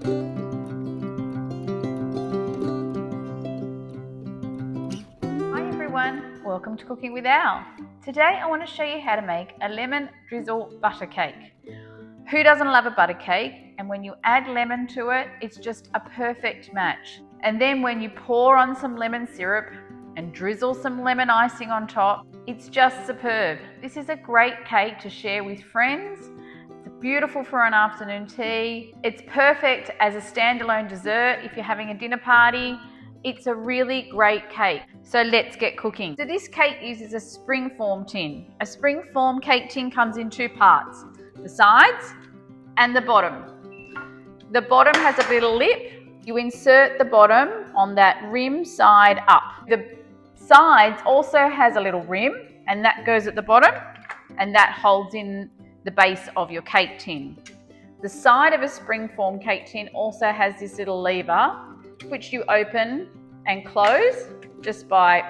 Hi everyone, welcome to Cooking with Al. Today I want to show you how to make a lemon drizzle butter cake. Who doesn't love a butter cake? And when you add lemon to it, it's just a perfect match. And then when you pour on some lemon syrup and drizzle some lemon icing on top, it's just superb. This is a great cake to share with friends. It's beautiful for an afternoon tea. It's perfect as a standalone dessert if you're having a dinner party. It's a really great cake. So let's get cooking. So this cake uses a spring form tin. A spring form cake tin comes in two parts, the sides and the bottom. The bottom has a little lip. You insert the bottom on that rim side up. The sides also has a little rim, and that goes at the bottom, and that holds in the base of your cake tin. The side of a spring form cake tin also has this little lever which you open and close just by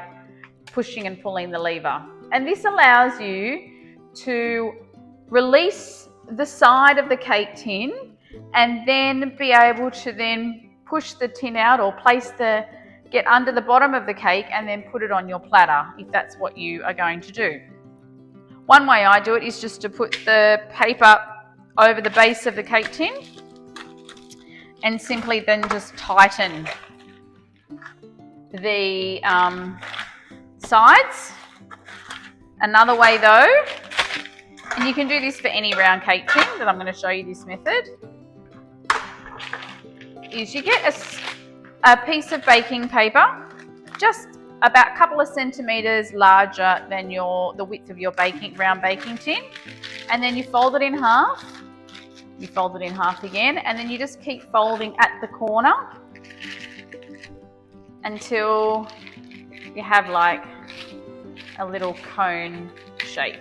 pushing and pulling the lever. And this allows you to release the side of the cake tin and then be able to then push the tin out or get under the bottom of the cake and then put it on your platter if that's what you are going to do. One way I do it is just to put the paper over the base of the cake tin and simply then just tighten the sides. Another way though, and you can do this for any round cake tin, but I'm going to show you this method, is you get a piece of baking paper just about a couple of centimetres larger than the width of your round baking tin, and then you fold it in half. You fold it in half again, and then you just keep folding at the corner until you have like a little cone shape.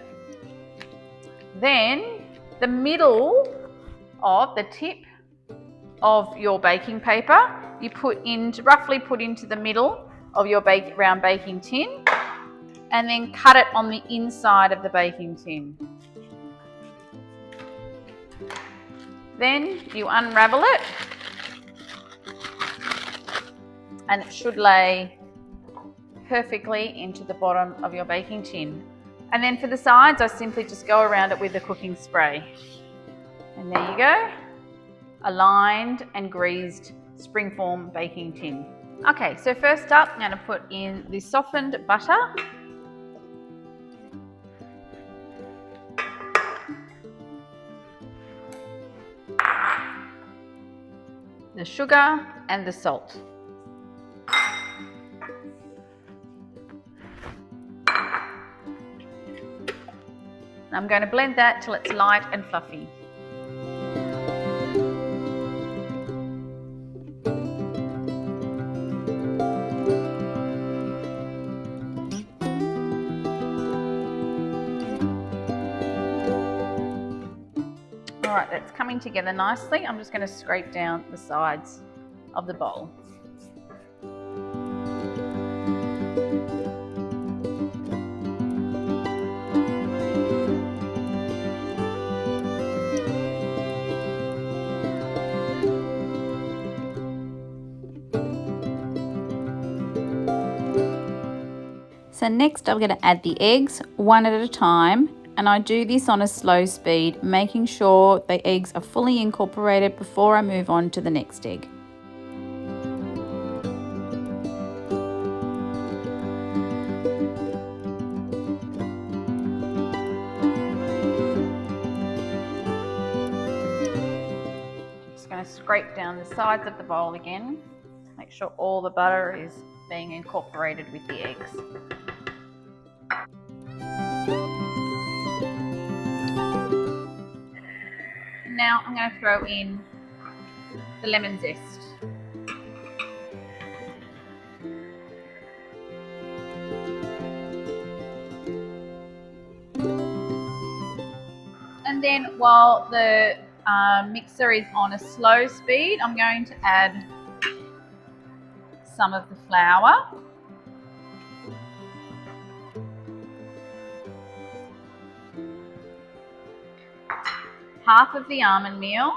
Then the middle of the tip of your baking paper you roughly put into the middle of your round baking tin, and then cut it on the inside of the baking tin. Then you unravel it, and it should lay perfectly into the bottom of your baking tin. And then for the sides, I simply just go around it with the cooking spray. And there you go, a lined and greased springform baking tin. Okay, so first up, I'm going to put in the softened butter. The sugar and the salt. I'm going to blend that till it's light and fluffy. All right, that's coming together nicely. I'm just going to scrape down the sides of the bowl. So next I'm going to add the eggs one at a time, and I do this on a slow speed, making sure the eggs are fully incorporated before I move on to the next egg. Just going to scrape down the sides of the bowl again, make sure all the butter is being incorporated with the eggs. Now I'm going to throw in the lemon zest. And then while the mixer is on a slow speed, I'm going to add some of the flour. Half of the almond meal,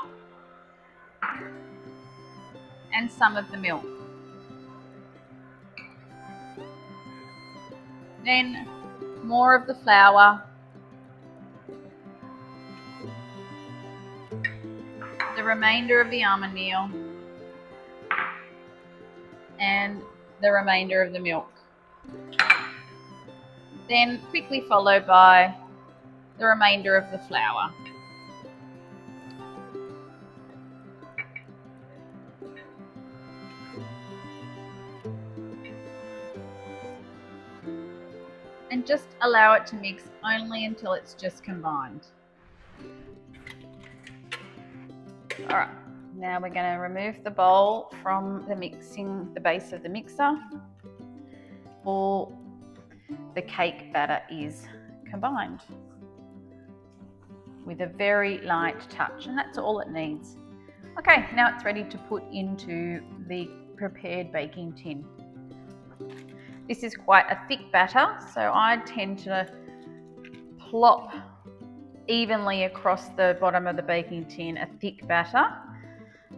and some of the milk. Then more of the flour, the remainder of the almond meal, and the remainder of the milk. Then quickly followed by the remainder of the flour. And just allow it to mix only until it's just combined. Alright, now we're going to remove the bowl from the base of the mixer. All the cake batter is combined with a very light touch, and that's all it needs. Okay, now it's ready to put into the prepared baking tin. This is quite a thick batter, so I tend to plop evenly across the bottom of the baking tin a thick batter,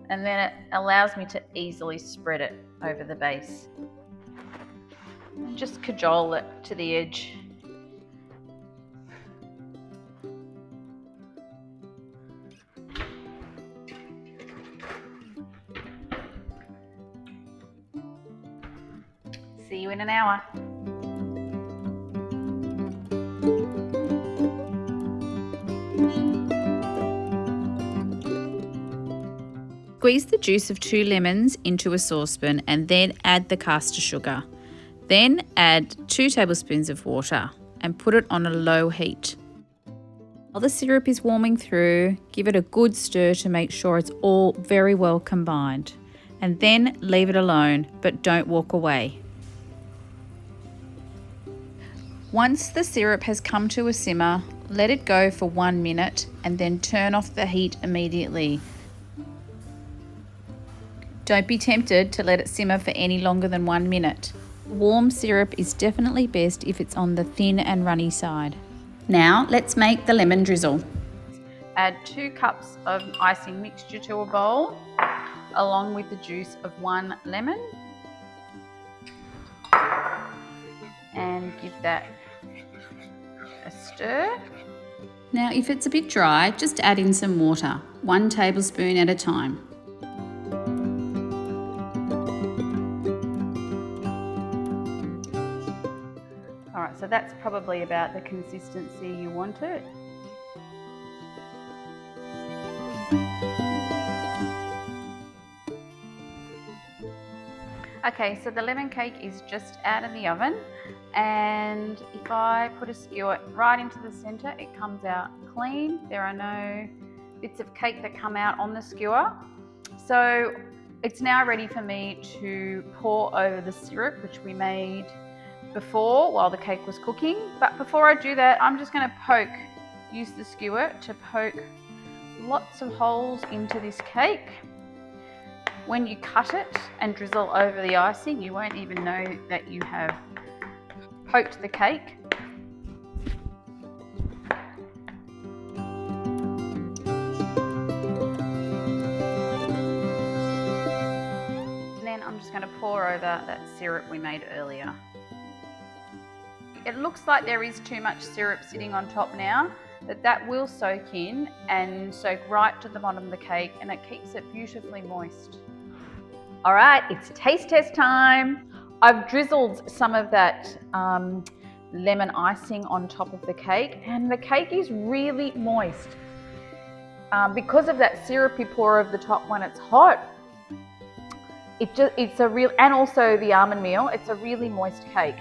and then it allows me to easily spread it over the base. And just cajole it to the edge. See you in an hour. Squeeze the juice of 2 lemons into a saucepan and then add the caster sugar. Then add 2 tablespoons of water and put it on a low heat. While the syrup is warming through, give it a good stir to make sure it's all very well combined. And then leave it alone, but don't walk away. Once the syrup has come to a simmer, let it go for 1 minute and then turn off the heat immediately. Don't be tempted to let it simmer for any longer than 1 minute. Warm syrup is definitely best if it's on the thin and runny side. Now let's make the lemon drizzle. Add 2 cups of icing mixture to a bowl, along with the juice of 1 lemon, and give that a stir. Now if it's a bit dry, just add in some water, 1 tablespoon at a time. Alright, so that's probably about the consistency you want it. Okay, so the lemon cake is just out of the oven, and if I put a skewer right into the centre, it comes out clean. There are no bits of cake that come out on the skewer. So it's now ready for me to pour over the syrup, which we made before while the cake was cooking. But before I do that, I'm just going to use the skewer to poke lots of holes into this cake. When you cut it and drizzle over the icing, you won't even know that you have poked the cake. And then I'm just going to pour over that syrup we made earlier. It looks like there is too much syrup sitting on top now, but that will soak in and soak right to the bottom of the cake, and it keeps it beautifully moist. All right, it's taste test time. I've drizzled some of that lemon icing on top of the cake, and the cake is really moist. Because of that syrupy pour over the top when it's hot, it's a real, and also the almond meal, it's a really moist cake.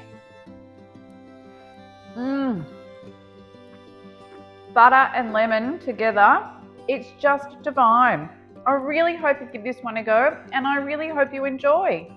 Butter and lemon together, it's just divine. I really hope you give this one a go, and I really hope you enjoy.